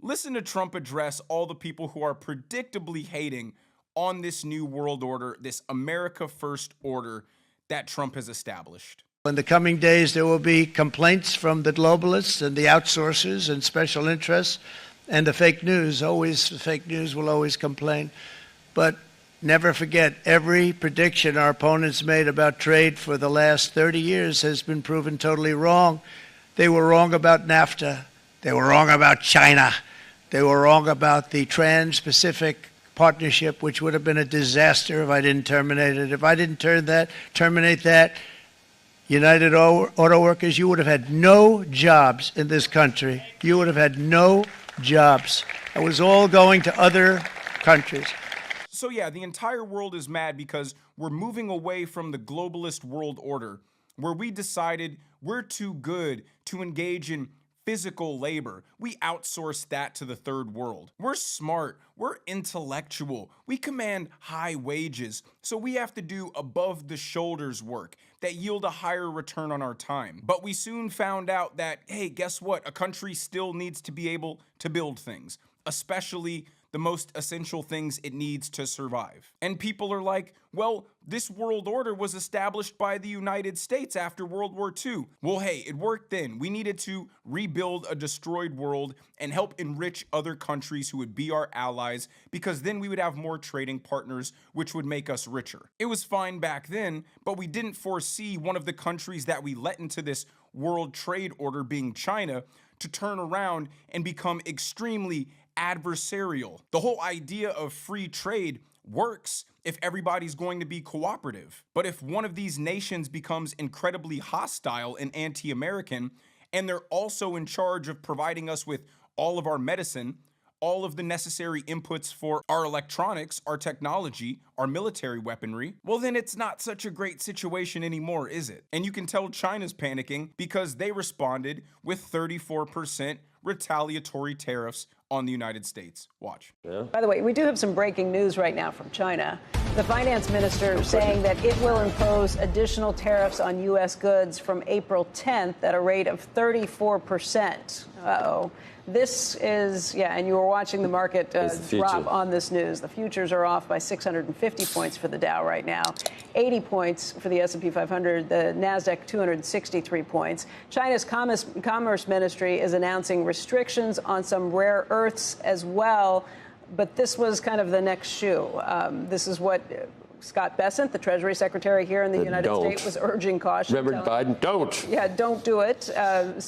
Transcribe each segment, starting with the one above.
Listen to Trump address all the people who are predictably hating on this new world order, this America First order that Trump has established. In the coming days, there will be complaints from the globalists and the outsourcers and special interests and the fake news. The fake news will always complain. But never forget, every prediction our opponents made about trade for the last 30 years has been proven totally wrong. They were wrong about NAFTA. They were wrong about China. They were wrong about the Trans-Pacific Partnership, which would have been a disaster if I didn't terminate it. If I didn't terminate that, United Auto Workers, you would have had no jobs in this country. You would have had no jobs. It was all going to other countries. So yeah, the entire world is mad because we're moving away from the globalist world order, where we decided we're too good to engage in physical labor. We outsource that to the third world. We're smart, we're intellectual, we command high wages, so we have to do above the shoulders work that yield a higher return on our time. But we soon found out that, hey, guess what? A country still needs to be able to build things, especially the most essential things it needs to survive. And people are like, well, this world order was established by the United States after World War II. Well, hey, it worked then. We needed to rebuild a destroyed world and help enrich other countries who would be our allies, because then we would have more trading partners, which would make us richer. It was fine back then, but we didn't foresee one of the countries that we let into this world trade order, being China, to turn around and become extremely adversarial. The whole idea of free trade works if everybody's going to be cooperative. But if one of these nations becomes incredibly hostile and anti-American, and they're also in charge of providing us with all of our medicine, all of the necessary inputs for our electronics, our technology, our military weaponry, well, then it's not such a great situation anymore, is it? And you can tell China's panicking because they responded with 34% retaliatory tariffs on the United States. Watch. Yeah. By the way, we do have some breaking news right now from China. The finance minister saying that it will impose additional tariffs on U.S. goods from April 10th at a rate of 34%. Uh-oh. This is, yeah, and you were watching the market drop on this news. The futures are off by 650 points for the Dow right now, 80 points for the S&P 500, the NASDAQ 263 points. China's Commerce Ministry is announcing restrictions on some rare earths as well, but this was kind of the next shoe. This is what Scott Bessent, the Treasury Secretary here in the United States, was urging caution. Reverend Biden, don't. Yeah, don't do it.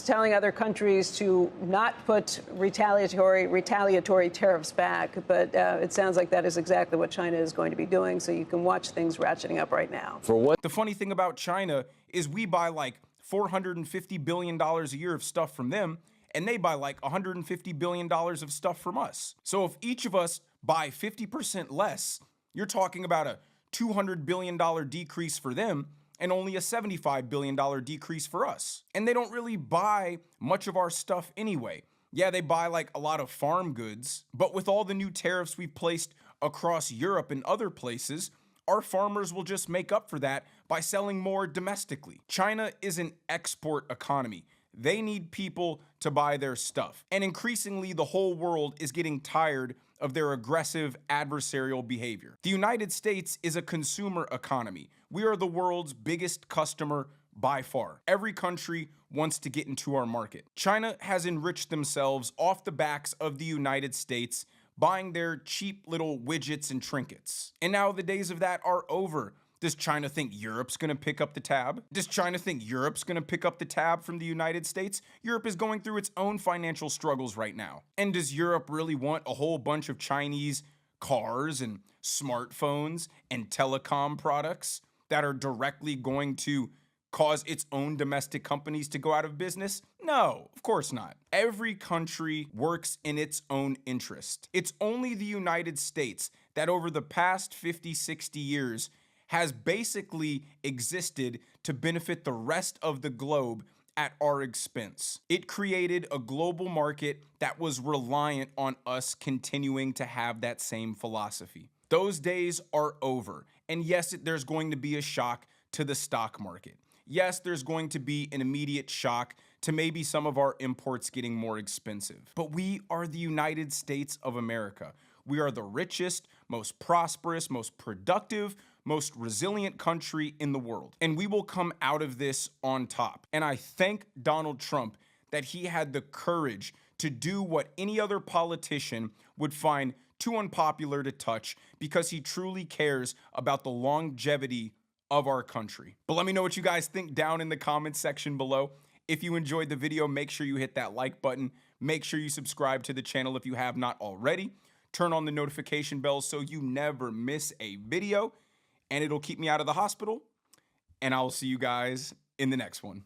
Telling other countries to not put retaliatory tariffs back. But it sounds like that is exactly what China is going to be doing. So you can watch things ratcheting up right now. For what? The funny thing about China is we buy like $450 billion a year of stuff from them, and they buy like $150 billion of stuff from us. So if each of us buy 50% less, you're talking about a $200 billion decrease for them and only a $75 billion decrease for us. And they don't really buy much of our stuff anyway. Yeah, they buy like a lot of farm goods, but with all the new tariffs we've placed across Europe and other places, our farmers will just make up for that by selling more domestically. China is an export economy. They need people to buy their stuff. And increasingly, the whole world is getting tired of their aggressive adversarial behavior. The United States is a consumer economy. We are the world's biggest customer by far. Every country wants to get into our market. China has enriched themselves off the backs of the United States, buying their cheap little widgets and trinkets. And now the days of that are over. Does China think Europe's going to pick up the tab? Does China think Europe's going to pick up the tab from the United States? Europe is going through its own financial struggles right now. And does Europe really want a whole bunch of Chinese cars and smartphones and telecom products that are directly going to cause its own domestic companies to go out of business? No, of course not. Every country works in its own interest. It's only the United States that over the past 50, 60 years has basically existed to benefit the rest of the globe at our expense. It created a global market that was reliant on us continuing to have that same philosophy. Those days are over. And yes, there's going to be a shock to the stock market. Yes, there's going to be an immediate shock to maybe some of our imports getting more expensive. But we are the United States of America. We are the richest, most prosperous, most productive, most resilient country in the world. And we will come out of this on top. And I thank Donald Trump that he had the courage to do what any other politician would find too unpopular to touch, because he truly cares about the longevity of our country. But let me know what you guys think down in the comments section below. If you enjoyed the video, make sure you hit that like button. Make sure you subscribe to the channel if you have not already. Turn on the notification bell so you never miss a video, and it'll keep me out of the hospital. And I'll see you guys in the next one.